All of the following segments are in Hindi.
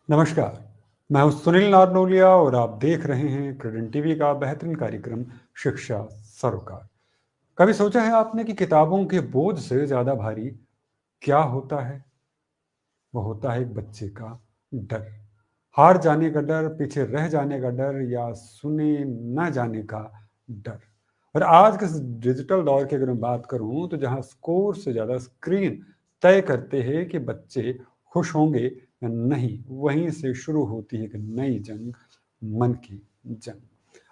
नमस्कार, मैं हूँ सुनील नारनोलिया और आप देख रहे हैं क्रेडेंट टीवी का बेहतरीन कार्यक्रम शिक्षा सरोकार। कभी सोचा है आपने कि किताबों के बोझ से ज़्यादा भारी क्या होता है? वो होता है एक बच्चे का डर। हार जाने का डर, पीछे रह जाने का डर या सुने न जाने का डर। और आज के इस डिजिटल दौर की अगर मैं बात करूं तो जहां स्कोर से ज़्यादा स्क्रीन तय करते हैं कि बच्चे खुश होंगे या नहीं, वहीं से शुरू होती है एक नई जंग, मन की जंग।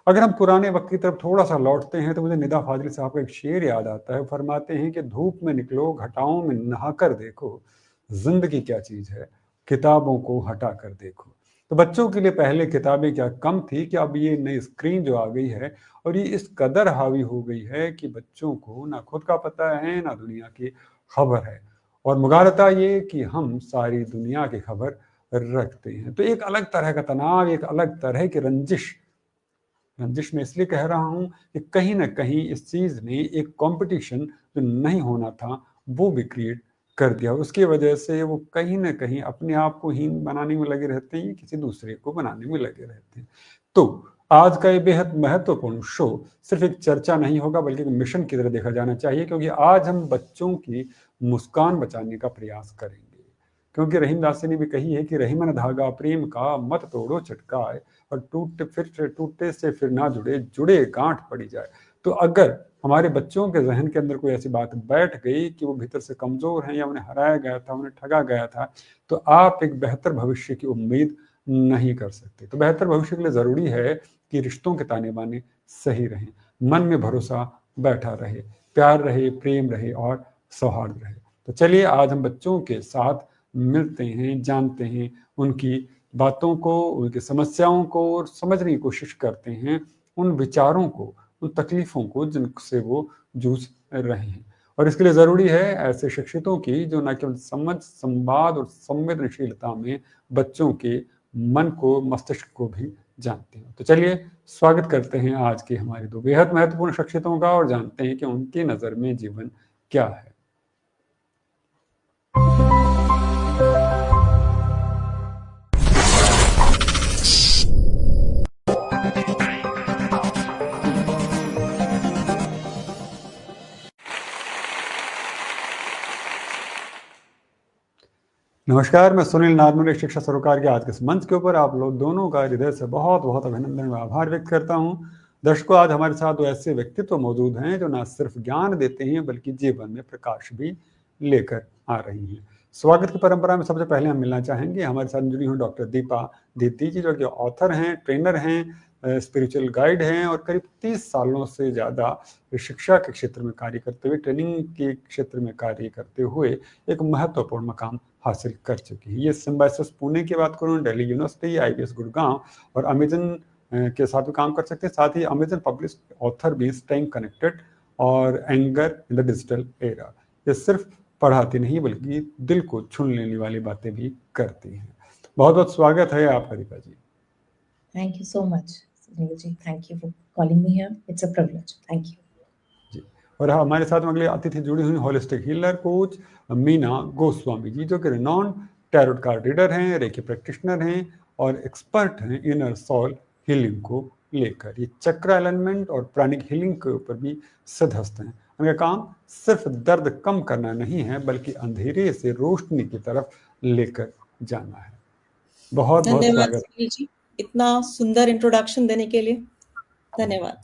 अगर हम पुराने वक्त की तरफ थोड़ा सा लौटते हैं तो मुझे निदा फाजिल साहब का एक शेर याद आता है। फरमाते हैं कि धूप में निकलो, घटाओं में नहाकर देखो, जिंदगी क्या चीज है, किताबों को हटा कर देखो। तो बच्चों के लिए पहले किताबें क्या कम थी कि अब ये नई स्क्रीन जो आ गई है और ये इस कदर हावी हो गई है कि बच्चों को ना खुद का पता है ना दुनिया की खबर है। और मुगालता ये कि हम सारी दुनिया की खबर रखते हैं। तो एक अलग तरह का तनाव, एक अलग तरह की रंजिश, रंजिश मैं इसलिए कह रहा हूँ कि कहीं ना कहीं इस चीज ने एक कंपटीशन जो नहीं होना था वो भी क्रिएट कर दिया। उसकी वजह से वो कहीं ना कहीं अपने आप को हीन बनाने में लगे रहते हैं, किसी दूसरे को बनाने में लगे रहते हैं। तो आज का ये बेहद महत्वपूर्ण शो सिर्फ एक चर्चा नहीं होगा बल्कि एक मिशन की तरह देखा जाना चाहिए, क्योंकि आज हम बच्चों की मुस्कान बचाने का प्रयास करेंगे। क्योंकि रहीमदास ने भी कही है कि रहीमन धागा प्रेम का मत तोड़ो चटकाए, और टूटते से फिर ना जुड़े, जुड़े गांठ पड़ी जाए। तो अगर हमारे बच्चों के जहन के अंदर कोई ऐसी बात बैठ गई कि वो भीतर से कमजोर हैं या उन्हें हराया गया था, उन्हें ठगा गया था, तो आप एक बेहतर भविष्य की उम्मीद नहीं कर सकते। तो बेहतर भविष्य के लिए जरूरी है कि रिश्तों के ताने बाने सही रहें, मन में भरोसा बैठा रहे, प्यार रहे, प्रेम रहे और सौहार्द रहे। तो चलिए आज हम बच्चों के साथ मिलते हैं, जानते हैं उनकी बातों को, उनकी समस्याओं को, और समझने की कोशिश करते हैं उन विचारों को, उन तकलीफों को जिनसे वो जूझ रहे हैं। और इसके लिए ज़रूरी है ऐसे शिक्षितों की जो न केवल समझ, संवाद और संवेदनशीलता में बच्चों के मन को, मस्तिष्क को भी जानते हैं। तो चलिए स्वागत करते हैं आज के हमारे दो बेहद महत्वपूर्ण शिक्षितों का और जानते हैं कि उनकी नज़र में जीवन क्या है। नमस्कार, मैं सुनील नारनूले शिक्षा सरोकार के आज के इस मंच के ऊपर आप लोग दोनों का हृदय से बहुत बहुत अभिनंदन व आभार व्यक्त करता हूं। दर्शकों, आज हमारे साथ दो ऐसे व्यक्तित्व मौजूद हैं जो न सिर्फ ज्ञान देते हैं बल्कि जीवन में प्रकाश भी लेकर आ रही हैं। स्वागत की परंपरा में सबसे पहले हम मिलना चाहेंगे, हमारे साथ जुड़ी हुई डॉक्टर दीपा दीप्ति जी, जो कि ऑथर हैं, ट्रेनर हैं, स्पिरिचुअल गाइड हैं और करीब 30 सालों से ज़्यादा शिक्षा के क्षेत्र में कार्य करते हुए, ट्रेनिंग के क्षेत्र में कार्य करते हुए एक महत्वपूर्ण मकाम हासिल कर चुकी है। ये सिम्बायोसिस पुणे की बात करूँ, दिल्ली यूनिवर्सिटी, आईबीएस गुड़गांव और अमेजन के साथ भी काम कर सकते हैं। साथ ही अमेजन पब्लिश ऑथर भी, स्टेइंग कनेक्टेड और anger in the digital era. ये सिर्फ पढ़ाती नहीं बल्कि दिल को छू लेने वाली बातें भी करती हैं। बहुत बहुत स्वागत है आपका दीपा जी। Thank you so much, Sunil ji. Thank you for calling me here. It's a privilege. Thank you. जी, और हमारे साथ अगले अतिथि जुड़ी हुई holistic healer coach Meena Goswami ji, जो कि रिनॉन टैरोट कार्ड रीडर हैं, रेकी प्रैक्टिशनर हैं और एक्सपर्ट हैं इनर सॉल हीलिंग को लेकर। ये चक्र अलाइनमेंट और प्राणिक हीलिंग के ऊपर भी सिद्धहस्त हैं। उनका काम सिर्फ दर्द कम करना नहीं है बल्कि अंधेरे से रोशनी की तरफ लेकर जाना है। बहुत बहुत धन्यवाद स्वागत सुनील जी, इतना सुंदर इंट्रोडक्शन देने के लिए धन्यवाद।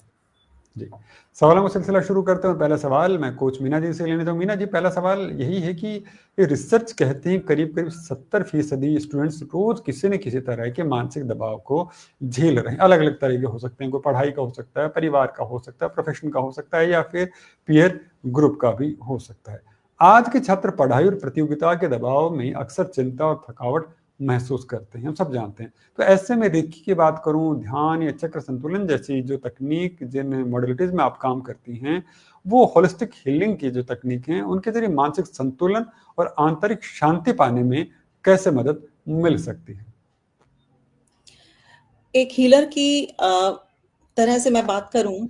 जी। सवालों का सिलसिला शुरू करते हैं। पहला सवाल मैं कोच मीना जी से लेने दूँ। मीना जी, पहला सवाल यही है कि ये रिसर्च कहते हैं करीब करीब 70% स्टूडेंट्स रोज किसी न किसी तरह के मानसिक दबाव को झेल रहे हैं। अलग अलग तरह के हो सकते हैं, कोई पढ़ाई का हो सकता है, परिवार का हो सकता है, प्रोफेशन का हो सकता है या फिर पीयर ग्रुप का भी हो सकता है। आज के छात्र पढ़ाई और प्रतियोगिता के दबाव में अक्सर चिंता और थकावट महसूस करते हैं, हम सब जानते हैं। तो ऐसे में रेकी की बात करूं, ध्यान या चक्र संतुलन जैसी जो तकनीक, जिन मॉडलिटीज में आप काम करती हैं, वो होलिस्टिक हीलिंग की जो तकनीक हैं, उनके जरिए मानसिक संतुलन और आंतरिक शांति पाने में कैसे मदद मिल सकती है? एक हीलर की तरह से मैं बात करूं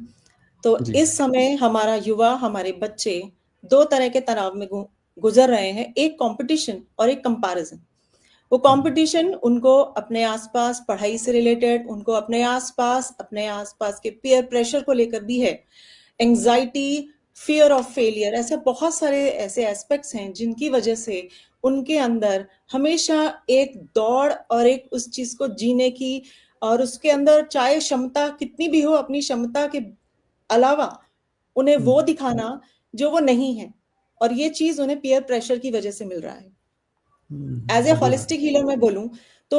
तो जी। इस समय हमारा युवा, हमारे बच्चे दो तरह के तनाव में गुजर रहे हैं, एक कंपटीशन और एक कंपैरिजन। वो कंपटीशन उनको अपने आसपास पढ़ाई से रिलेटेड, उनको अपने आसपास के पीयर प्रेशर को लेकर भी है, एंजाइटी, फियर ऑफ फेलियर, ऐसे बहुत सारे ऐसे एस्पेक्ट्स हैं जिनकी वजह से उनके अंदर हमेशा एक दौड़ और एक उस चीज को जीने की, और उसके अंदर चाहे क्षमता कितनी भी हो, अपनी क्षमता के अलावा उन्हें वो दिखाना जो वो नहीं है, और ये चीज उन्हें पीयर प्रेशर की वजह से मिल रहा है। एज ए होलिस्टिक हीलर मैं बोलूं तो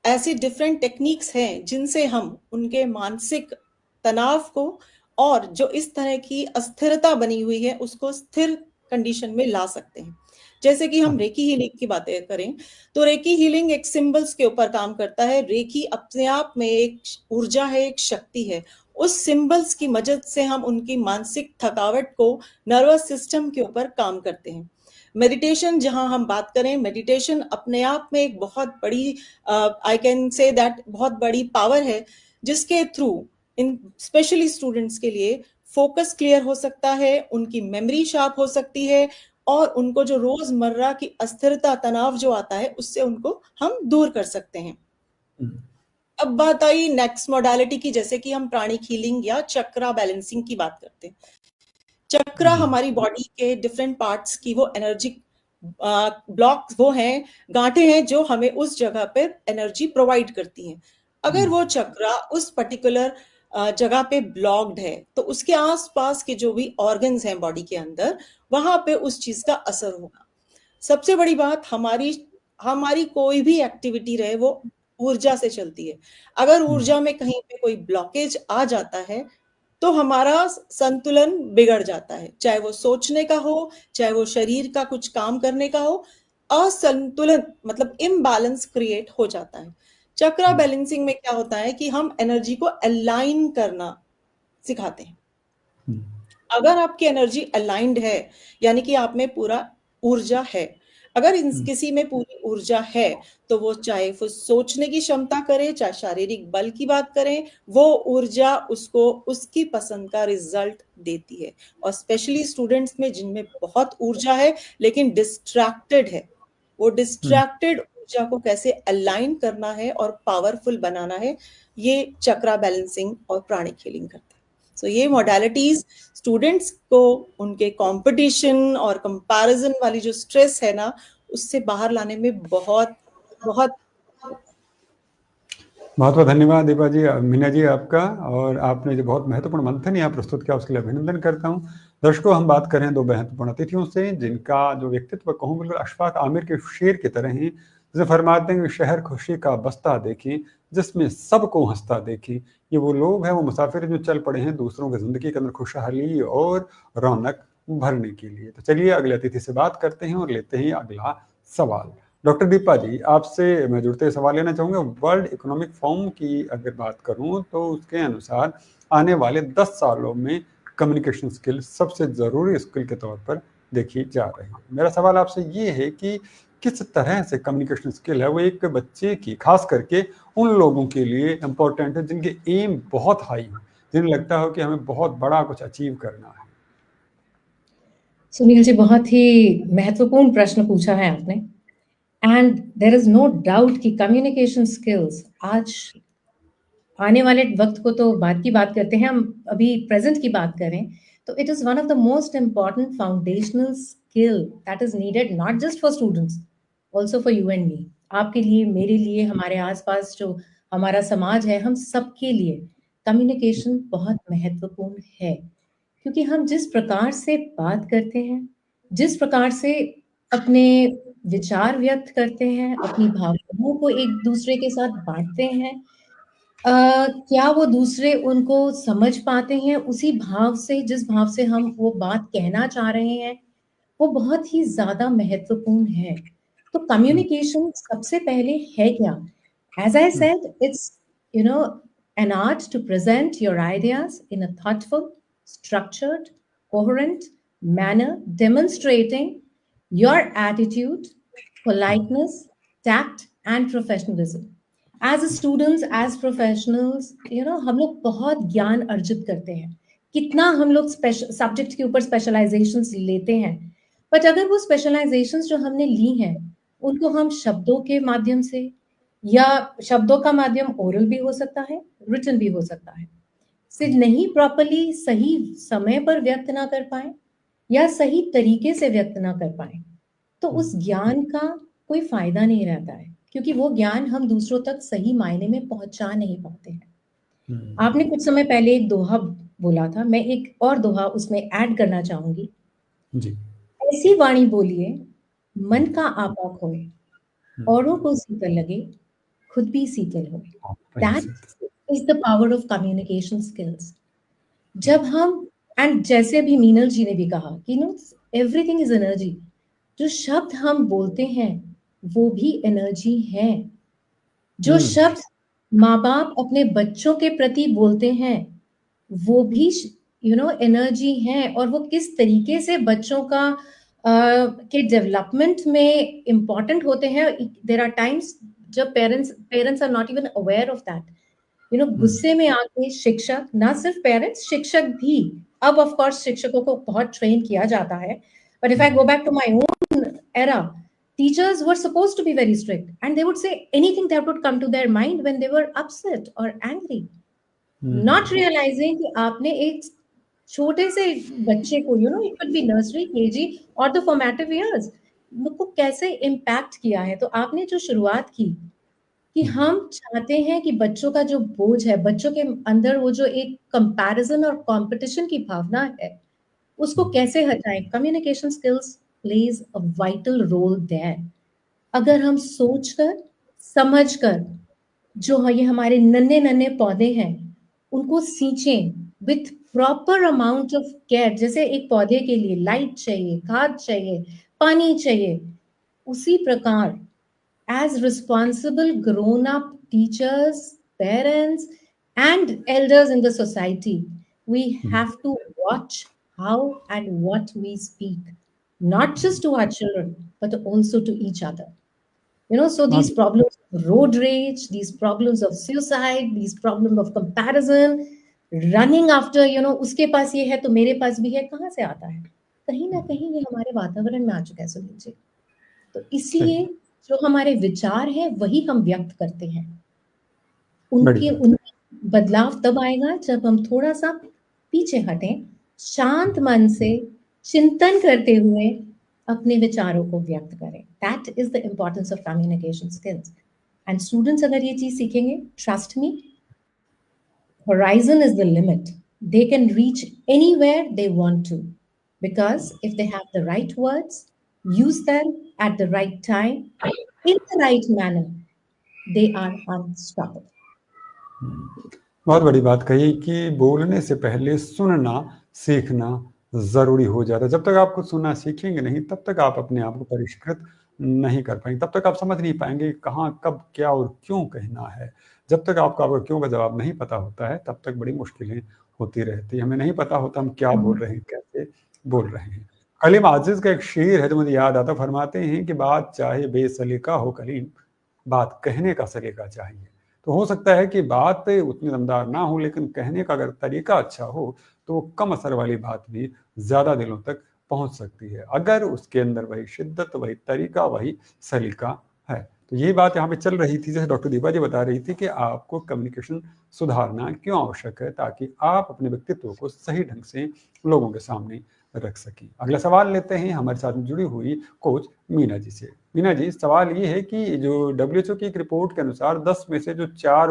ऐसी डिफरेंट टेक्निक्स हैं जिनसे हम उनके मानसिक तनाव को और जो इस तरह की अस्थिरता बनी हुई है उसको स्थिर कंडीशन में ला सकते हैं। जैसे कि हम रेकी हीलिंग की बातें करें तो रेकी हीलिंग एक सिंबल्स के ऊपर काम करता है। रेकी अपने आप में एक ऊर्जा है, एक शक्ति है। उस सिंबल्स की मदद से हम उनकी मानसिक थकावट को नर्वस सिस्टम के ऊपर काम करते हैं। मेडिटेशन जहां हम बात करें, मेडिटेशन अपने आप में एक बहुत बड़ी आई कैन से दैट बहुत बड़ी पावर है जिसके थ्रू इन स्पेशली स्टूडेंट्स के लिए फोकस क्लियर हो सकता है, उनकी मेमोरी शार्प हो सकती है, और उनको जो रोजमर्रा की अस्थिरता, तनाव जो आता है उससे उनको हम दूर कर सकते हैं। अब बात आई नेक्स्ट मोडालिटी की, जैसे कि हम प्राणिक हीलिंग या चक्रा बैलेंसिंग की बात करते हैं। चक्रा हमारी बॉडी के डिफरेंट पार्ट्स की वो एनर्जी ब्लॉक, वो हैं गांठें हैं जो हमें उस जगह पे एनर्जी प्रोवाइड करती हैं। अगर वो चक्रा उस पर्टिकुलर जगह पे ब्लॉक्ड है तो उसके आसपास के जो भी ऑर्गन्स हैं बॉडी के अंदर, वहां पे उस चीज का असर होगा। सबसे बड़ी बात, हमारी कोई भी एक्टिविटी रहे वो ऊर्जा से चलती है। अगर ऊर्जा में कहीं पे कोई ब्लॉकेज आ जाता है तो हमारा संतुलन बिगड़ जाता है, चाहे वो सोचने का हो, चाहे वो शरीर का कुछ काम करने का हो। असंतुलन मतलब इम्बैलेंस क्रिएट हो जाता है। चक्रा बैलेंसिंग में क्या होता है कि हम एनर्जी को अलाइन करना सिखाते हैं। अगर आपकी एनर्जी अलाइंड है, यानी कि आप में पूरा ऊर्जा है, अगर किसी में पूरी ऊर्जा है तो वो चाहे वो सोचने की क्षमता करे, चाहे शारीरिक बल की बात करें, वो ऊर्जा उसको उसकी पसंद का रिजल्ट देती है। और स्पेशली स्टूडेंट्स में जिनमें बहुत ऊर्जा है लेकिन डिस्ट्रैक्टेड है, वो डिस्ट्रैक्टेड ऊर्जा को कैसे अलाइन करना है और पावरफुल बनाना है, ये चक्रा बैलेंसिंग और प्राणिक हीलिंग करता है। सो ये मॉडलिटीज स्टूडेंट्स को उनके कंपटीशन और कंपैरिजन वाली जो स्ट्रेस है ना, उससे बाहर लाने में बहुत बहुत बहुत धन्यवाद दीपा जी, मीना जी आपका। और आपने जो बहुत महत्वपूर्ण मंथन यहाँ प्रस्तुत किया उसके लिए अभिनंदन करता हूँ। दर्शकों, हम बात करें दो महत्वपूर्ण अतिथियों से जिनका जो व्यक्तित्व कहूँ बिल्कुल अशफाक आमिर के शेर की तरह ही, जैसे फरमाते हैं शहर खुशी का बस्ता देखी जिसमें सबको हंसता देखी। ये वो लोग हैं, वो मुसाफिर जो चल पड़े हैं दूसरों की जिंदगी के अंदर खुशहाली और रौनक भरने के लिए। तो चलिए अगले अतिथि से बात करते हैं और लेते हैं अगला सवाल। डॉक्टर दीपा जी, आपसे मैं जुड़ते सवाल लेना चाहूँगा। वर्ल्ड इकोनॉमिक फोरम की अगर बात करूँ तो उसके अनुसार आने वाले 10 सालों में कम्युनिकेशन स्किल सबसे ज़रूरी स्किल के तौर पर देखी जा रही है। मेरा सवाल आपसे ये है कि किस तरह से कम्युनिकेशन स्किल है वो एक बच्चे की, खास करके उन लोगों के लिए इम्पोर्टेंट है जिनके एम बहुत हाई है, जिन्हें लगता हो कि हमें बहुत बड़ा कुछ अचीव करना है। सुनील जी, बहुत ही महत्वपूर्ण प्रश्न पूछा है आपने। And there is no doubt कि कम्युनिकेशन स्किल्स आज आने वाले वक्त को तो बाद की बात करते हैं, हम अभी प्रेजेंट की बात करें तो it is one of the most important foundational skill that is needed not just for students, also for you and me. आपके लिए, मेरे लिए, हमारे आसपास जो हमारा समाज है, हम सबके लिए कम्युनिकेशन बहुत महत्वपूर्ण है। क्योंकि हम जिस प्रकार से बात करते हैं, जिस प्रकार से अपने विचार व्यक्त करते हैं, अपनी भावनाओं को एक दूसरे के साथ बांटते हैं, क्या वो दूसरे उनको समझ पाते हैं उसी भाव से, जिस भाव से हम वो बात कहना चाह रहे हैं, वो बहुत ही ज्यादा महत्वपूर्ण है। तो कम्युनिकेशन सबसे पहले है क्या? As I said, it's, you know, an art to present your ideas in a thoughtful, structured, coherent manner, demonstrating your attitude, politeness, tact, and professionalism. As students, as professionals, हम लोग बहुत ज्ञान अर्जित करते हैं, कितना हम लोग सब्जेक्ट के ऊपर स्पेशलाइजेशंस लेते हैं, बट अगर वो स्पेशलाइजेशंस जो हमने ली हैं उनको हम शब्दों के माध्यम से, या शब्दों का माध्यम ओरल भी हो सकता है, रिटन भी हो सकता है, से नहीं प्रॉपर्ली सही समय पर व्यक्त ना कर पाए या सही तरीके से व्यक्त ना कर पाए, तो उस ज्ञान का कोई फायदा नहीं रहता है, क्योंकि वो ज्ञान हम दूसरों तक सही मायने में पहुंचा नहीं पाते हैं। आपने कुछ समय पहले एक दोहा बोला था, मैं एक और दोहा उसमें ऐड करना चाहूंगी। जी। ऐसी वाणी बोलिए मन का आपा खोए, औरों को शीतल लगे, खुद भी शीतल हो। That is the power of communication skills. जब हम, एंड जैसे अभी मीनल जी ने भी कहा कि नो, एवरीथिंग इज एनर्जी। जो शब्द हम बोलते हैं वो भी एनर्जी है। जो शब्द माँ बाप अपने बच्चों के प्रति बोलते हैं वो भी एनर्जी है, और वो किस तरीके से बच्चों का के डेवलपमेंट में इम्पॉर्टेंट होते हैं। देर आर टाइम्स जब parents are not even aware of that. गुस्से में आके शिक्षक, ना सिर्फ पेरेंट्स, शिक्षक भी, अब ऑफ कोर्स शिक्षकों को बहुत ट्रेन किया जाता है, but if I go back to my own era, teachers were supposed to be very strict and they would say anything that would come to their mind when they were upset or angry, not realizing कि आपने एक छोटे से बच्चे को, it could be nursery, KG or the formative years, को कैसे इम्पैक्ट किया है। तो आपने जो शुरुआत की कि हम चाहते हैं कि बच्चों का जो बोझ है, बच्चों के अंदर वो जो एक कंपैरिजन और कंपटीशन की भावना है, उसको कैसे हटाएं। Communication skills plays a vital role there. अगर हम सोचकर समझकर जो ये हमारे नन्हे नन्हे पौधे हैं उनको सींचें with proper amount of care, जैसे एक पौधे के लिए लाइट चाहिए, खाद चाहिए, पानी चाहिए, उसी प्रकार as responsible grown up teachers, parents, and elders in the society, we have to watch how and what we speak, not just to our children, but also to each other. So these problems of road rage, these problems of suicide, these problems of comparison, running after, उसके पास ये है तो मेरे पास भी है, कहाँ से आता है? कहीं ना कहीं ये हमारे वातावरण में आ चुका है सुनील जी। तो इसलिए जो हमारे विचार हैं वही हम व्यक्त करते हैं। उनके बदलाव तब आएगा जब हम थोड़ा सा पीछे हटें, शांत मन से चिंतन करते हुए अपने विचारों को व्यक्त करें। That is the importance of communication skills. And students अगर ये चीज सीखेंगे, trust me, horizon is the limit. They can reach anywhere they want to, because if they have the right words, use them at the right time, in the right manner, they are unstoppable. बहुत बड़ी बात कही कि बोलने से पहले सुनना सीखना जरूरी हो जाता है। जब तक आप कुछ सुनना सीखेंगे नहीं, तब तक आप अपने आप को परिष्कृत नहीं कर पाएंगे, तब तक आप समझ नहीं पाएंगे कहाँ कब क्या और क्यों कहना है। जब तक आपको क्यों का जवाब नहीं पता होता है, तब तक बड़ी मुश्किलें होती रहती है। हमें नहीं पता होता हम क्या बोल रहे हैं, कैसे बोल रहे हैं। कलीम आजिज का एक शेर है जो मुझे याद आता, फरमाते हैं कि बात चाहे बेसलीका हो कलीम, बात कहने का सलीका चाहिए। तो हो सकता है कि बात उतनी दमदार ना हो, लेकिन कहने का अगर तरीका अच्छा हो तो कम असर वाली बात भी ज्यादा दिलों तक पहुंच सकती है, अगर उसके अंदर वही शिद्दत, वही तरीका, वही सलीका है। तो ये बात यहाँ पे चल रही थी, जैसे डॉक्टर दीपा जी बता रही थी कि आपको कम्युनिकेशन सुधारना क्यों आवश्यक है, ताकि आप अपने व्यक्तित्व को सही ढंग से लोगों के सामने रख सकें। अगला सवाल लेते हैं हमारे साथ जुड़ी हुई कोच मीना जी से। मीना जी, सवाल ये है कि जो WHO की एक रिपोर्ट के अनुसार 10 में से जो 4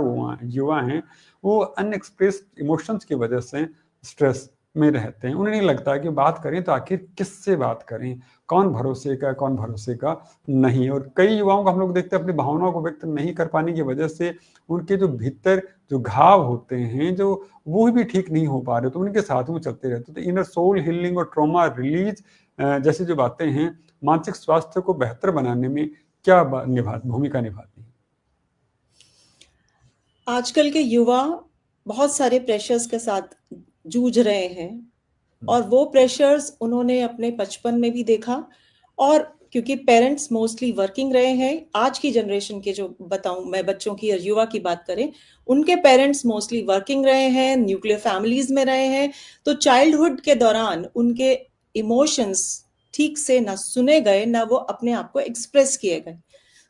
युवा हैं वो अनएक्सप्रेस्ड इमोशंस की वजह से स्ट्रेस में रहते हैं। उन्हें नहीं लगता कि बात करें तो आखिर किससे बात करें, कौन भरोसे का, कौन भरोसे का नहीं। और कई युवाओं को हम लोग देखते हैं अपनी भावनाओं को व्यक्त नहीं कर पाने की वजह से उनके जो भीतर जो घाव होते हैं जो वो भी ठीक नहीं हो पा रहे, तो उनके साथ में चलते रहते। तो इनर सोल हीलिंग और ट्रॉमा रिलीज जैसी जो बातें हैं मानसिक स्वास्थ्य को बेहतर बनाने में क्या भूमिका निभाती है? आजकल के युवा बहुत सारे प्रेशर्स के साथ जूझ रहे हैं, और वो प्रेशर्स उन्होंने अपने बचपन में भी देखा, और क्योंकि पेरेंट्स मोस्टली वर्किंग रहे हैं, आज की जनरेशन के जो बताऊं मैं, बच्चों की और युवा की बात करें, उनके पेरेंट्स मोस्टली वर्किंग रहे हैं, न्यूक्लियर फैमिलीज में रहे हैं, तो चाइल्डहुड के दौरान उनके इमोशंस ठीक से ना सुने गए, ना वो अपने आप को एक्सप्रेस किए गए।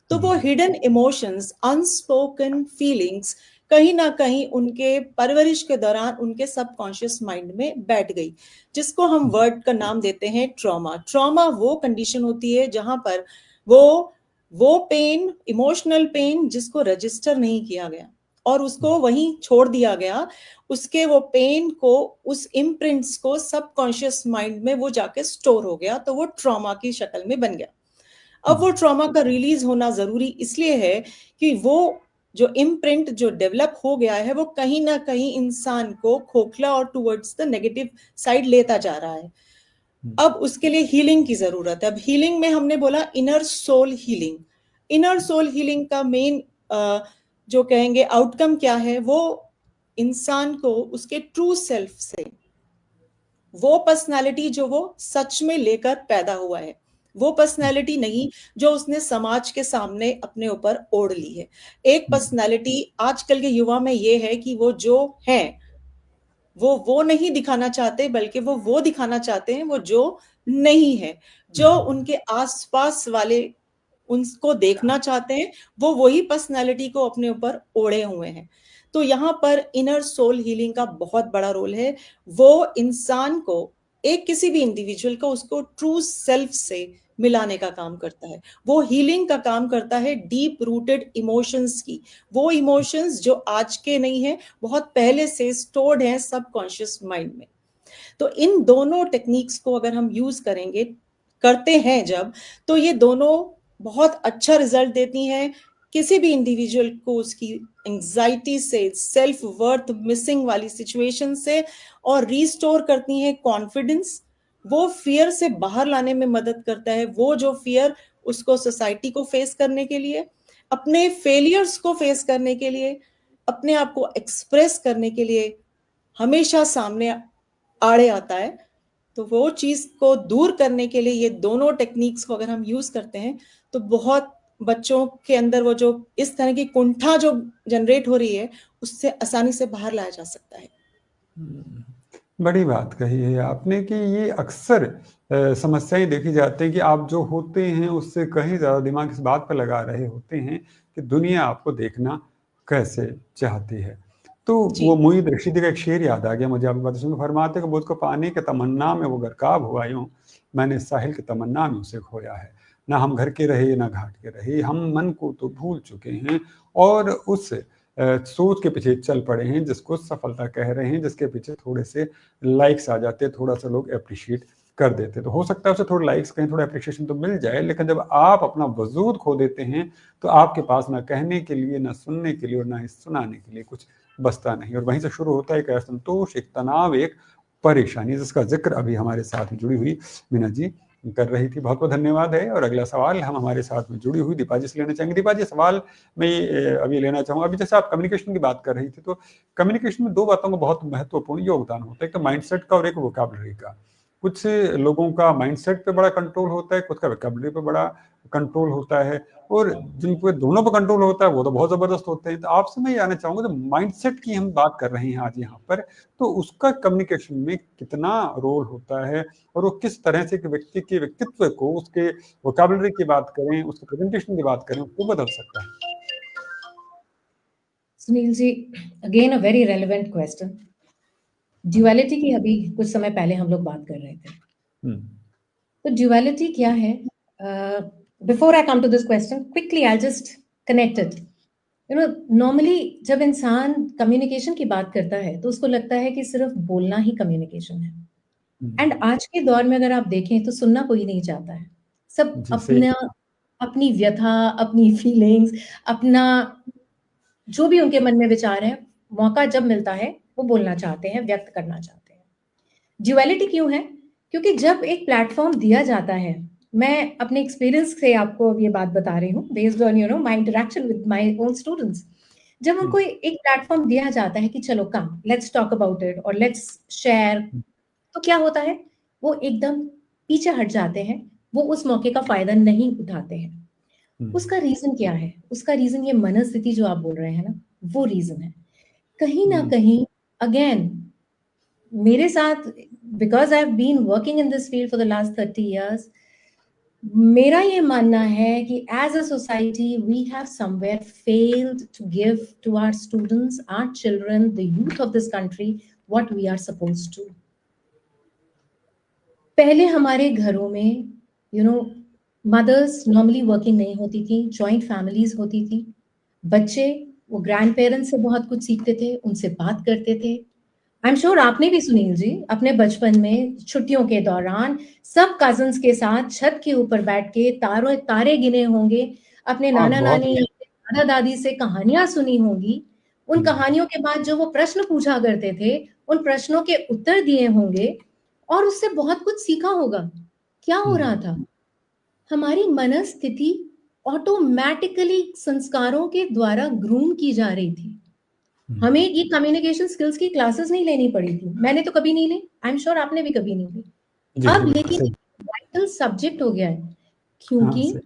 तो वो हिडन इमोशंस, अनस्पोकन फीलिंग्स कहीं ना कहीं उनके परवरिश के दौरान उनके सबकॉन्शियस माइंड में बैठ गई, जिसको हम वर्ड का नाम देते हैं ट्रॉमा। ट्रॉमा वो कंडीशन होती है जहां पर वो पेन, इमोशनल पेन जिसको रजिस्टर नहीं किया गया और उसको वहीं छोड़ दिया गया, उसके वो पेन को, उस इम्प्रिंट्स को सबकॉन्शियस माइंड में वो जाके स्टोर हो गया, तो वो ट्रॉमा की शक्ल में बन गया। अब वो ट्रॉमा का रिलीज होना जरूरी इसलिए है कि वो जो इम्प्रिंट जो डेवलप हो गया है वो कहीं ना कहीं इंसान को खोखला और टुवर्ड्स द नेगेटिव साइड लेता जा रहा है। अब उसके लिए हीलिंग की जरूरत है। अब हीलिंग में हमने बोला inner soul healing. Inner soul healing का मेन जो कहेंगे आउटकम क्या है, वो इंसान को उसके ट्रू सेल्फ से, वो पर्सनालिटी जो वो सच में लेकर पैदा हुआ है, वो पर्सनालिटी नहीं जो उसने समाज के सामने अपने ऊपर ओढ़ ली है। एक पर्सनालिटी आजकल के युवा में ये है कि वो जो है वो नहीं दिखाना चाहते, बल्कि वो दिखाना चाहते हैं वो जो नहीं है। जो उनके आसपास वाले उनको देखना चाहते हैं, वो वही पर्सनालिटी को अपने ऊपर ओढ़े हुए हैं। तो यहाँ पर इनर सोल हीलिंग का बहुत बड़ा रोल है। वो इंसान को, एक किसी भी इंडिविजुअल को, उसको ट्रू सेल्फ से मिलाने का काम करता है। वो हीलिंग का काम करता है डीप रूटेड इमोशंस की, वो इमोशंस जो आज के नहीं है, बहुत पहले से स्टोर्ड हैं सबकॉन्शियस माइंड में। तो इन दोनों टेक्निक्स को अगर हम यूज करेंगे, करते हैं जब, तो ये दोनों बहुत अच्छा रिजल्ट देती हैं किसी भी इंडिविजुअल को उसकी एंजाइटी से, सेल्फ वर्थ मिसिंग वाली सिचुएशन से, और रिस्टोर करती हैं कॉन्फिडेंस। वो फियर से बाहर लाने में मदद करता है। वो जो फियर उसको सोसाइटी को फेस करने के लिए, अपने फेलियर्स को फेस करने के लिए, अपने आप को एक्सप्रेस करने के लिए हमेशा सामने आड़े आता है। तो वो चीज को दूर करने के लिए ये दोनों टेक्निक्स को अगर हम यूज करते हैं, तो बहुत बच्चों के अंदर वो जो इस तरह की कुंठा जो जनरेट हो रही है, उससे आसानी से बाहर लाया जा सकता है। बड़ी बात कही है आपने कि ये अक्सर समस्याएं देखी जाती हैं कि आप जो होते हैं उससे कहीं ज़्यादा दिमाग इस बात पर लगा रहे होते हैं कि दुनिया आपको देखना कैसे चाहती है। तो वो मुईद रशीदी का एक शेर याद आ गया मुझे आपकी बात सुन। फरमाते कि बुझ को पाने के तमन्ना में वो गरकाब हुआ यूं, मैंने साहिल की तमन्ना में उसे खोया है। ना हम घर के रहे ना घाट के रहे, हम मन को तो भूल चुके हैं और उस सोच के पीछे चल पड़े हैं जिसको सफलता कह रहे हैं, जिसके पीछे थोड़े से लाइक्स आ जाते, थोड़ा सा लोग अप्रिशिएट कर देते। तो हो सकता है उसे थोड़े लाइक्स कहीं, थोड़ा अप्रिशिएशन तो मिल जाए, लेकिन जब आप अपना वजूद खो देते हैं तो आपके पास ना कहने के लिए, ना सुनने के लिए और ना ही सुनाने के लिए कुछ बचता नहीं। और वहीं से शुरू होता है एक असंतोष, एक तनाव, एक परेशानी, जिसका जिक्र अभी हमारे साथ में जुड़ी हुई मीना जी कर रही थी। बहुत बहुत धन्यवाद है। और अगला सवाल हम हमारे साथ में जुड़ी हुई दीपा जी से लेना चाहेंगे। दीपा जी, सवाल मैं अभी लेना चाहूँगा, अभी जैसे आप कम्युनिकेशन की बात कर रही थी, तो कम्युनिकेशन में दो बातों का बहुत महत्वपूर्ण योगदान होता है, एक तो माइंडसेट का और एक वोकैबुलरी का। कुछ लोगों का माइंडसेट पे बड़ा कंट्रोल होता है, कुछ का वोकैबुलरी पे बड़ा कंट्रोल होता है, और जिन पे दोनों पे कंट्रोल होता है वो तो बहुत जबरदस्त होते हैं। तो आपसे मैं जानना चाहूंगा, जब माइंडसेट की हम बात कर रहे हैं आज यहाँ पर, तो उसका कम्युनिकेशन में कितना रोल होता है और वो किस तरह से एक व्यक्ति के व्यक्तित्व को, उसके वोकैबुलरी की बात करें, उसके प्रेजेंटेशन की बात करें, वो बदल सकता है? Sunil ji, again a very relevant question. Duality की अभी कुछ समय पहले हम लोग बात कर रहे थे। तो ड्यूअलिटी क्या है? Before I come to this question, quickly I just connected. You know, normally जब इंसान कम्युनिकेशन की बात करता है तो उसको लगता है कि सिर्फ बोलना ही कम्युनिकेशन है। एंड आज के दौर में अगर आप देखें तो सुनना कोई नहीं चाहता है। सब अपना, अपनी व्यथा, अपनी फीलिंग्स, अपना जो भी उनके मन में विचार है, मौका जब मिलता है वो बोलना चाहते हैं, व्यक्त करना चाहते हैं। ड्यूअलिटी क्यों है? क्योंकि जब एक प्लेटफॉर्म दिया जाता है, मैं अपने एक्सपीरियंस से आपको ये बात बता रही हूँ, based on you know my interaction with my own students. जब उनको एक प्लेटफॉर्म दिया जाता है कि चलो कम, लेट्स टॉक अबाउट इट और लेट्स शेयर, तो क्या होता है, वो एकदम पीछे हट जाते हैं, वो उस मौके का फायदा नहीं उठाते हैं। उसका रीजन क्या है? उसका रीजन ये मनस्थिति जो आप बोल रहे हैं ना, वो रीजन है। कहीं ना कहीं अगेन मेरे साथ, because I have been working in this field for the last 30 years, मेरा ये मानना है कि as a society we have somewhere failed to give to our students, our children, the youth of this country what we are supposed to. पहले हमारे घरों में मदर्स नॉर्मली वर्किंग नहीं होती थी, जॉइंट फैमिलीज होती थी, बच्चे वो ग्रैंड पेरेंट्स से बहुत कुछ सीखते थे, उनसे बात करते थे। आई एम श्योर आपने भी, सुनील जी, अपने बचपन में छुट्टियों के दौरान सब कजन्स के साथ छत के ऊपर बैठ के तारे गिने होंगे, अपने हाँ, नाना बहुत। नानी, दादा दादी से कहानियां सुनी होंगी, उन कहानियों के बाद जो वो प्रश्न पूछा करते थे, उन प्रश्नों के उत्तर दिए होंगे और उससे बहुत कुछ सीखा होगा। क्या हो रहा था? हमारी मनस्थिति ऑटोमेटिकली संस्कारों के द्वारा ग्रूम की जा रही थी। हमें ये कम्युनिकेशन स्किल्स की क्लासेस नहीं लेनी पड़ी थी, मैंने तो कभी नहीं ली, आई एम श्योर आपने भी कभी नहीं ली। जी, अब बिल्कुल लेकिन सही। वाइटल सब्जेक्ट हो गया है, हाँ, क्योंकि सही।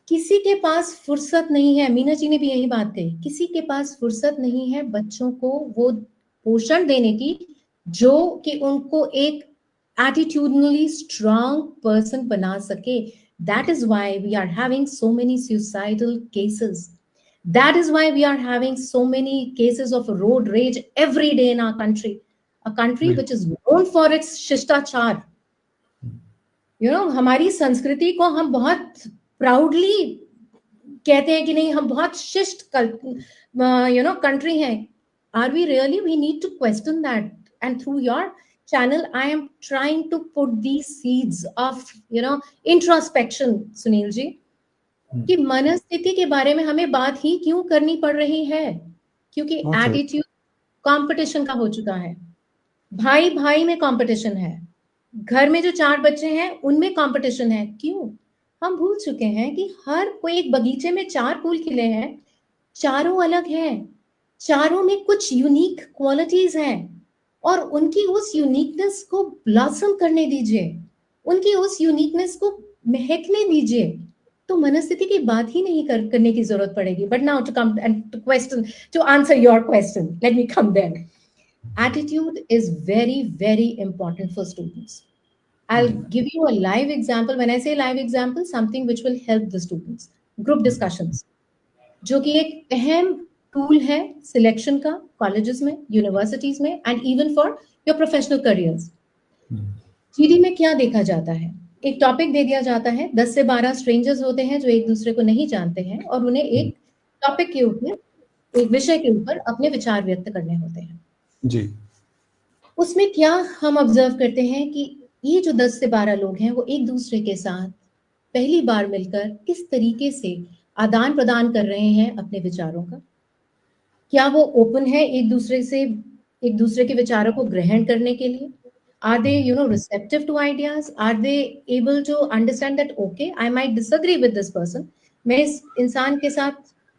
किसी के पास फुर्सत नहीं है। मीना जी ने भी यही बात कही, किसी के पास फुर्सत नहीं है बच्चों को वो पोषण देने की जो कि उनको एक एटीट्यूडनली स्ट्रांग पर्सन बना सके। That is why we are having so many suicidal cases, that is why we are having so many cases of road rage every day in our country, a country which is known for its शिष्टाचार। हमारी संस्कृति को हम बहुत प्राउडली कहते हैं कि नहीं, हम बहुत शिष्ट कंट्री हैं। Are we really? We need to question that, and through your channel I am trying to put these seeds of introspection, Sunil ji, कि मनस्थिति के बारे में हमें बात ही क्यों करनी पड़ रही है, क्योंकि एटीट्यूड कंपटीशन का हो चुका है। भाई भाई में कंपटीशन है, घर में जो 4 बच्चे हैं उनमें कंपटीशन है। क्यों? हम भूल चुके हैं कि हर कोई, एक बगीचे में 4 फूल खिले हैं, चारों अलग हैं, चारों में कुछ यूनिक क्वालिटीज हैं, और उनकी उस यूनिकनेस को ब्लॉसम करने दीजिए, उनकी उस यूनिकनेस को महकने दीजिए, तो मनस्थिति की बात ही नहीं करने की जरूरत पड़ेगी। But now to come and to question, to answer your question, let me come there. Attitude is very, very important for students. I'll give you a live example. When I say live example, something which will help the students. Group discussions, जो कि एक अहम टूल है सिलेक्शन का कॉलेजेस में, यूनिवर्सिटीज में, and even for your professional careers. GD में क्या देखा जाता है? एक टॉपिक दे दिया जाता है, 10 से 12 स्ट्रेंजर्स होते हैं जो एक दूसरे को नहीं जानते हैं, और उन्हें एक टॉपिक के ऊपर, एक विषय के ऊपर अपने विचार व्यक्त करने होते हैं जी। उसमें क्या हम ऑब्जर्व करते हैं कि ये जो 10 से 12 लोग हैं वो एक दूसरे के साथ पहली बार मिलकर किस तरीके से आदान प्रदान कर रहे हैं अपने विचारों का। क्या वो ओपन है एक दूसरे के विचारों को ग्रहण करने के लिए? Are they receptive to ideas? Are they able to understand that okay, I might disagree with this person, मैं इस इंसान के साथ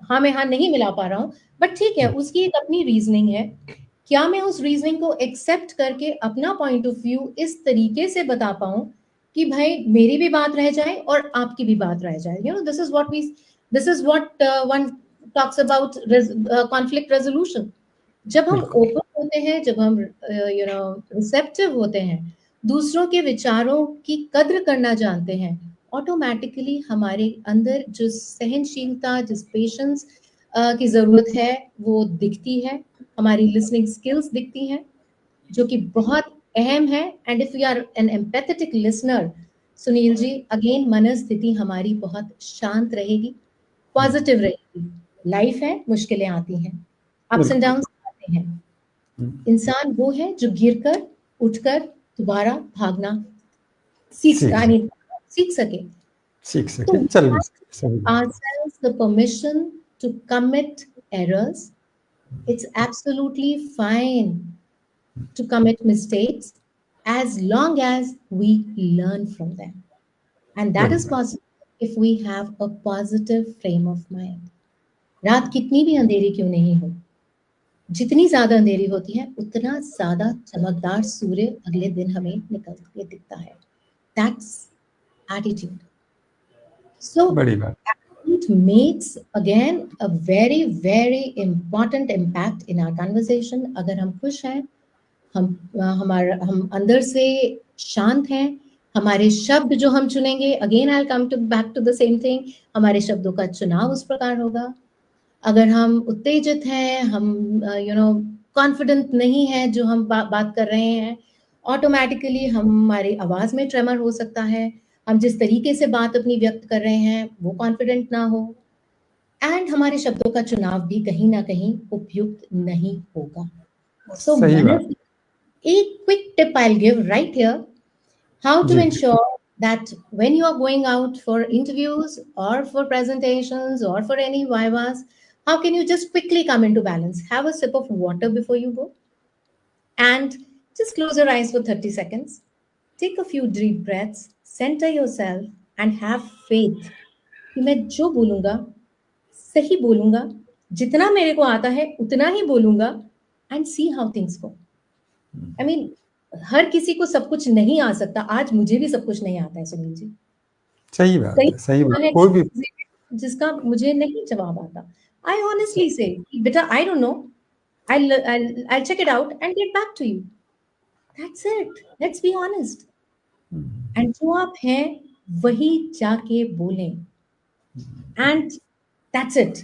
हाँ में हाँ नहीं मिला पा रहा हूँ, बट ठीक है, उसकी एक अपनी रीजनिंग है। क्या मैं उस रीजनिंग को एक्सेप्ट करके अपना पॉइंट ऑफ व्यू इस तरीके से बता पाऊं कि भाई मेरी भी बात रह जाए और आपकी भी बात रह जाए? This is what one talks about conflict resolution. जब हम ओपन होते हैं, जब हम रिसेप्टिव होते हैं, दूसरों के विचारों की कद्र करना जानते हैं, ऑटोमेटिकली हमारे अंदर जो सहनशीलता, जिस पेशेंस की जरूरत है वो दिखती है, हमारी लिसनिंग स्किल्स दिखती हैं, जो कि बहुत अहम है। And if you are an empathetic listener, Sunil ji, again मनस्थिति हमारी बहुत शांत रहेगी, पॉजिटिव रहेगी। लाइफ है, मुश्किलें आती हैं, अप्स एंड डाउन्स आते हैं। इंसान वो है जो गिरकर उठकर दोबारा भागना सीख सके। तो ourselves the permission to commit errors. It's absolutely fine to commit mistakes as long as we learn from them. And that is possible if we have a positive frame of mind. रात कितनी भी अंधेरी क्यों नहीं हो, जितनी ज्यादा अंधेरी होती है उतना ज्यादा चमकदार सूर्य अगले दिन हमें निकल के दिखता है। That's attitude. So it makes again a very, very important impact in our conversation. अगर हम खुश हैं हम अंदर से शांत हैं। हमारे शब्द जो हम चुनेंगे, again I come back to the same thing, हमारे शब्दों का चुनाव उस प्रकार होगा। अगर हम उत्तेजित हैं, हम कॉन्फिडेंट नहीं है जो हम बात कर रहे हैं, ऑटोमेटिकली हमारी आवाज में ट्रेमर हो सकता है। हम जिस तरीके से बात अपनी व्यक्त कर रहे हैं वो कॉन्फिडेंट ना हो, एंड हमारे शब्दों का चुनाव भी कहीं ना कहीं उपयुक्त नहीं होगा। सो सही बात। a quick tip I'll give right here: how to ji ensure that when you are going out for interviews or for presentations or for any vivas, how can you just quickly come into balance? Have a sip of water before you go and just close your eyes for 30 seconds. Take a few deep breaths, center yourself, and have faith कि मैं जो बोलूंगा सही बोलूंगा, जितना मेरे को आता है उतना ही बोलूंगा, and see how things go. I mean, हर किसी को सब कुछ नहीं आ सकता। आज मुझे भी सब कुछ नहीं आता है सुनील जी। सही बात कई है, सही बात। है कोई भी जिसका मुझे नहीं जवाब आता। आई ऑनेस्टली से बेटा I don't know, I'll check it out and get back to you. That's it. Let's be honest. And जो आप हैं वही जाके बोलें, and that's it.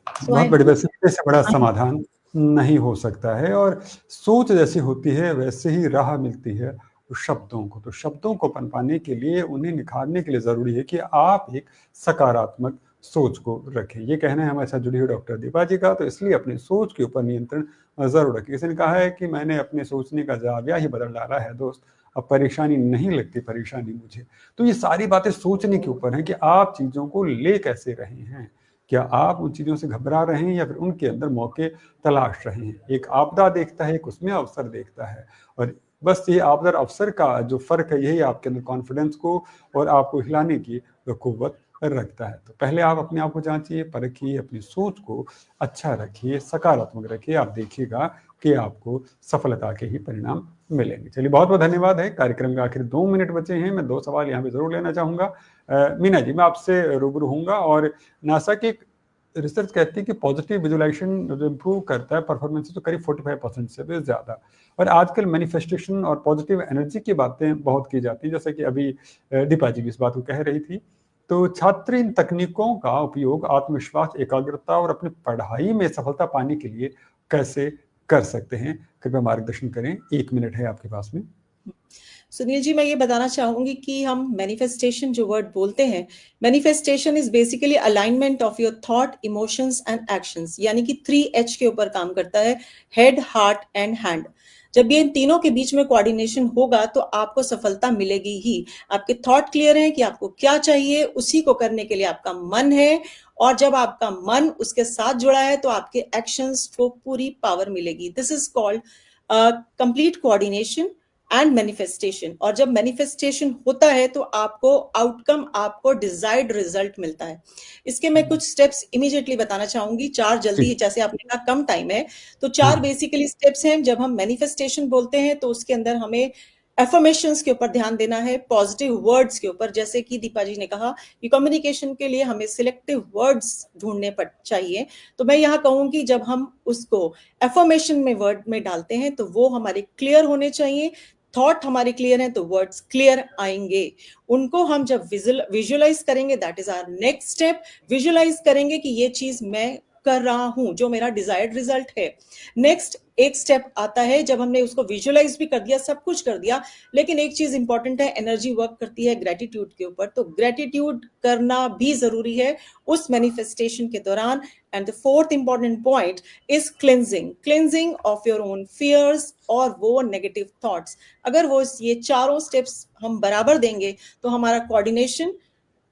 So बहुत I बड़ी hope बात, इससे बड़ा समाधान नहीं हो सकता है। और सोच जैसी होती है वैसे ही राह मिलती है उस शब्दों को। तो शब्दों को पनपाने के लिए, उन्हें निखारने के लिए ज़रूरी है कि आप एक सकारात्मक सोच को रखें। ये कहना है हमारे साथ जुड़ी हुई डॉक्टर दीपा जी का। तो इसलिए अपनी सोच के ऊपर नियंत्रण ज़रूर रखें। किसी ने कहा है कि मैंने अपने सोचने का जाविया ही बदल डाला है दोस्त, अब परेशानी नहीं लगती परेशानी मुझे। तो ये सारी बातें सोचने के ऊपर हैं कि आप चीज़ों को ले कैसे रहे हैं। क्या आप उन चीज़ों से घबरा रहे हैं या फिर उनके अंदर मौके तलाश रहे हैं। एक आपदा देखता है, एक उसमें अवसर देखता है। और बस ये आपदा और अवसर का जो फ़र्क है, यही आपके अंदर कॉन्फिडेंस को और आपको हिलाने की क़ुव्वत रखता है। तो पहले आप अपने आप को जांचिए, परखिए, अपनी सोच को अच्छा रखिए, सकारात्मक रखिए। आप देखिएगा कि आपको सफलता के ही परिणाम मिलेंगे। चलिए, बहुत बहुत धन्यवाद है। कार्यक्रम के आखिर 2 मिनट बचे हैं। मैं 2 सवाल यहाँ पे ज़रूर लेना चाहूँगा। मीना जी, मैं आपसे रूबरू हूँगा। और नासा की एक रिसर्च कहती है कि पॉजिटिव विजुअलाइजेशन जो इम्प्रूव करता है परफॉर्मेंस, तो करीब 45% से भी ज़्यादा। और आजकल मैनिफेस्टेशन और पॉजिटिव एनर्जी की बातें बहुत की जाती हैं, जैसे कि अभी दीपा जी भी इस बात को कह रही थी। तो छात्र इन तकनीकों का उपयोग आत्मविश्वास, एकाग्रता और अपनी पढ़ाई में सफलता पाने के लिए कैसे कर सकते हैं? कृपया मार्गदर्शन करें। 1 मिनट है आपके पास में। सुनील जी, मैं ये बताना चाहूंगी कि हम मैनिफेस्टेशन जो वर्ड बोलते हैं, manifestation is basically alignment of your thought, emotions and actions, यानी कि 3H के ऊपर काम करता है, हेड, हार्ट एंड हैंड। जब ये इन तीनों के बीच में कोऑर्डिनेशन होगा तो आपको सफलता मिलेगी ही। आपके थॉट क्लियर है कि आपको क्या चाहिए, उसी को करने के लिए आपका मन है, और जब आपका मन उसके साथ जुड़ा है तो आपके एक्शंस को पूरी पावर मिलेगी। This is called complete coordination and manifestation. और जब मैनिफेस्टेशन होता है तो आपको आउटकम, आपको डिजायर्ड रिजल्ट मिलता है। इसके मैं कुछ स्टेप्स इमीडिएटली बताना चाहूंगी, 4 जल्दी, जैसे आपने कहा कम टाइम है तो 4 बेसिकली स्टेप्स हैं। जब हम मैनिफेस्टेशन बोलते हैं तो उसके अंदर हमें एफर्मेशंस के ऊपर ध्यान देना है, पॉजिटिव वर्ड्स के ऊपर। जैसे कि दीपा जी ने कहा कि कम्युनिकेशन के लिए हमें सिलेक्टिव वर्ड्स ढूंढने चाहिए, तो मैं यहाँ कहूंगी जब हम उसको एफर्मेशन में वर्ड में डालते हैं तो वो हमारे क्लियर होने चाहिए। थॉट हमारे क्लियर हैं तो वर्ड्स क्लियर आएंगे। उनको हम जब विजुअलाइज करेंगे, that is our next step. Visualise करेंगे कि ये चीज मैं कर रहा हूं, जो मेरा डिजायर्ड रिजल्ट है। नेक्स्ट एक स्टेप आता है जब हमने उसको विजुअलाइज भी कर दिया, सब कुछ कर दिया, लेकिन एक चीज इंपॉर्टेंट है, एनर्जी वर्क करती है ग्रेटिट्यूड के ऊपर। तो ग्रेटिट्यूड करना भी जरूरी है उस मैनिफेस्टेशन के दौरान। And the fourth important point is cleansing of your own fears और वो नेगेटिव थॉट्स। अगर वो ये चारों स्टेप्स हम बराबर देंगे तो हमारा coordination,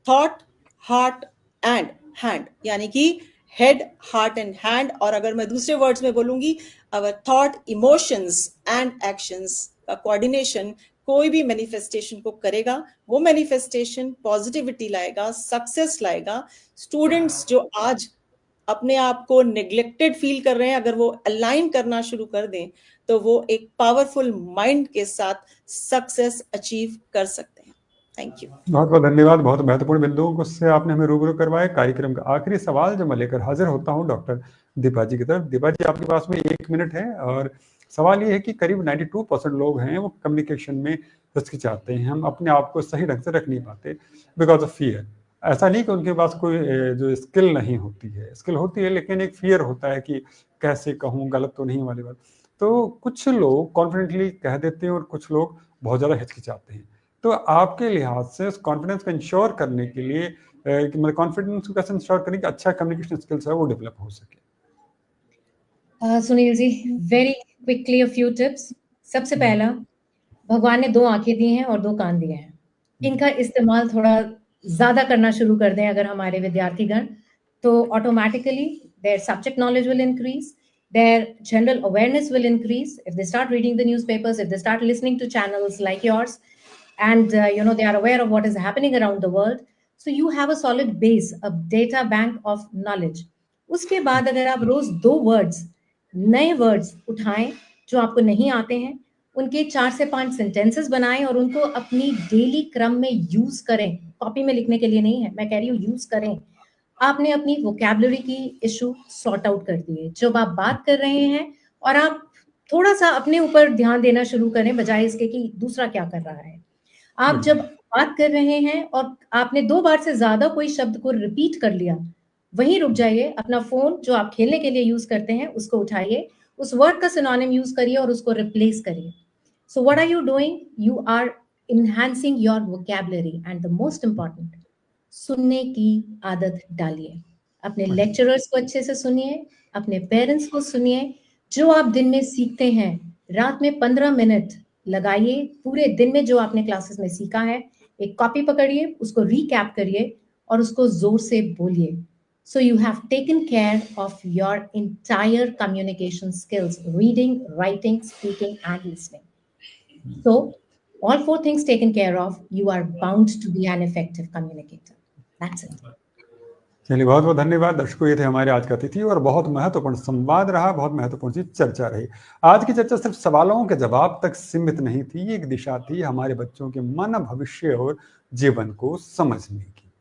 thought, heart and hand, यानी कि हेड, हार्ट एंड हैंड, और अगर मैं दूसरे वर्ड्स में बोलूंगी, अवर थॉट, इमोशंस एंड एक्शंस का कोऑर्डिनेशन कोई भी मैनिफेस्टेशन को करेगा। वो मैनिफेस्टेशन पॉजिटिविटी लाएगा, सक्सेस लाएगा। स्टूडेंट्स जो आज अपने आप को नेग्लेक्टेड फील कर रहे हैं, अगर वो अलाइन करना शुरू कर दें तो वो एक पावरफुल माइंड के साथ सक्सेस अचीव कर सकते हैं। Thank you. बहुत बहुत धन्यवाद। बहुत महत्वपूर्ण बिंदुओं को से आपने हमें रूबरू करवाया। कार्यक्रम का आखिरी सवाल जो मैं लेकर हाजिर होता हूं डॉक्टर दीपा जी की तरफ। दीपा जी, आपके पास में 1 मिनट है और सवाल ये है कि करीब 92% लोग हैं वो कम्युनिकेशन में हिचकिचाते हैं, हम अपने आप को सही ढंग से रख नहीं पाते बिकॉज ऑफ फियर। ऐसा नहीं कि उनके पास कोई जो स्किल नहीं होती है, स्किल होती है, लेकिन एक फियर होता है कि कैसे कहूँ, गलत तो नहीं वाली बात। तो कुछ लोग कॉन्फिडेंटली कह देते हैं और कुछ लोग बहुत ज़्यादा हिचकिचाते हैं। तो आपके लिहाज से उस कॉन्फिडेंस को इंश्योर करने के लिए मतलब कॉन्फिडेंस को कैसे इंश्योर करें कि अच्छा कम्युनिकेशन स्किल्स है वो डेवलप हो सके? Sunil ji, very quickly a few tips. सबसे पहला, भगवान ने 2 आँखें दी हैं और 2 कान दिए हैं। इनका इस्तेमाल थोड़ा ज़्यादा करना शुरू कर दें अगर हमारे विद्यार्थीगण, तो automatically their subject knowledge will increase, their general awareness will increase. If they start reading the newspapers, if they start listening to channels like yours, and they are aware of what is happening around the world, so you have a solid base, a data bank of knowledge. उसके बाद अगर आप रोज 2 वर्ड्स, नए वर्ड्स उठाएं जो आपको नहीं आते हैं, उनके 4 से 5 सेंटेंसेस बनाएं और उनको अपनी डेली क्रम में यूज करें। कॉपी में लिखने के लिए नहीं है, मैं कह रही हूँ यूज करें। आपने अपनी वोकैबुलरी की इशू सॉर्ट आउट कर दी है। जब आप बात कर रहे हैं और आप थोड़ा सा अपने ऊपर ध्यान देना शुरू करें बजाय इसके कि दूसरा क्या कर रहा है। आप जब बात कर रहे हैं और आपने 2 बार से ज्यादा कोई शब्द को रिपीट कर लिया, वहीं रुक जाइए। अपना फोन जो आप खेलने के लिए यूज करते हैं उसको उठाइए, उस वर्ड का सिनोनिम यूज करिए और उसको रिप्लेस करिए। So what are you doing? You are enhancing your vocabulary, and the most important, सुनने की आदत डालिए। अपने लेक्चरर्स को अच्छे से सुनिए, अपने पेरेंट्स को सुनिए। जो आप दिन में सीखते हैं, रात में 15 मिनट लगाइए। पूरे दिन में जो आपने क्लासेस में सीखा है, एक कॉपी पकड़िए, उसको रिकैप करिए और उसको जोर से बोलिए। So you have taken care of your entire communication skills: reading, writing, speaking, and listening. So all 4 things taken care of, you are bound to be an effective communicator. That's it. चलिए, बहुत बहुत धन्यवाद दर्शकों। ये थे हमारे आज का अतिथि और बहुत महत्वपूर्ण संवाद रहा, बहुत महत्वपूर्ण सी चर्चा रही। आज की चर्चा सिर्फ सवालों के जवाब तक सीमित नहीं थी, एक दिशा थी हमारे बच्चों के मन, भविष्य और जीवन को समझने की।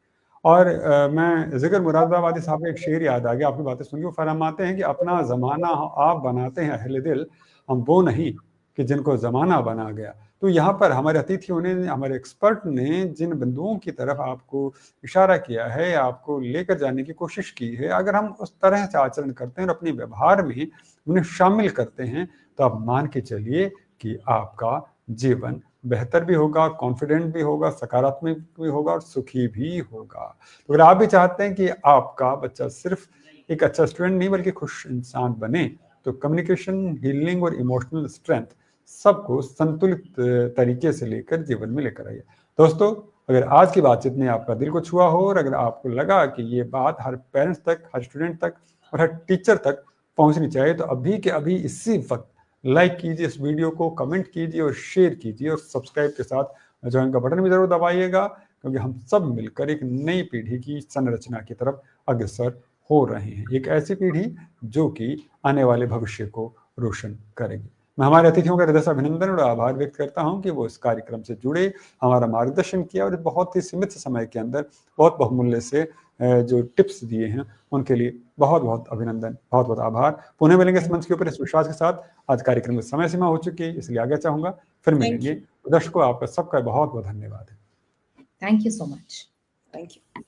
और मैं ज़िक्र मुरादाबादी साहब का एक शेर याद आ गया, आपकी बातें सुन के। वो फरमाते हैं कि अपना ज़माना आप बनाते हैं अहले दिल, हम वो नहीं कि जिनको ज़माना बना गया। तो यहाँ पर हमारे अतिथियों ने, हमारे एक्सपर्ट ने जिन बिंदुओं की तरफ आपको इशारा किया है, आपको लेकर जाने की कोशिश की है, अगर हम उस तरह से आचरण करते हैं और अपने व्यवहार में उन्हें शामिल करते हैं, तो आप मान के चलिए कि आपका जीवन बेहतर भी होगा, कॉन्फिडेंट भी होगा, सकारात्मक भी होगा और सुखी भी होगा। तो अगर आप भी चाहते हैं कि आपका बच्चा सिर्फ एक अच्छा स्टूडेंट नहीं बल्कि खुश इंसान बने, तो कम्युनिकेशन, हीलिंग और इमोशनल स्ट्रेंथ सबको संतुलित तरीके से लेकर जीवन में लेकर आइए। दोस्तों, अगर आज की बातचीत ने आपका दिल को छुआ हो और अगर आपको लगा कि ये बात हर पेरेंट्स तक, हर स्टूडेंट तक और हर टीचर तक पहुंचनी चाहिए, तो अभी के अभी इसी वक्त लाइक कीजिए इस वीडियो को, कमेंट कीजिए और शेयर कीजिए और सब्सक्राइब के साथ ज्वाइन का बटन भी जरूर दबाइएगा, क्योंकि हम सब मिलकर एक नई पीढ़ी की संरचना की तरफ अग्रसर हो रहे हैं। एक ऐसी पीढ़ी जो कि आने वाले भविष्य को रोशन करेगी। मैं हमारे अतिथियों का हृदय से अभिनंदन और आभार व्यक्त करता हूं कि वो इस कार्यक्रम से जुड़े, हमारा मार्गदर्शन किया और बहुत ही सीमित समय के अंदर बहुत बहुमूल्य से जो टिप्स दिए हैं, उनके लिए बहुत बहुत अभिनंदन, बहुत बहुत आभार। पुनः मिलेंगे इस मंच के ऊपर इस विश्वास के साथ। आज कार्यक्रम की समय सीमा हो चुकी है, इसलिए आगे चाहूंगा फिर मिलेंगे। दर्शकों, आपका सबका बहुत बहुत धन्यवाद है। Thank you so much. Thank you.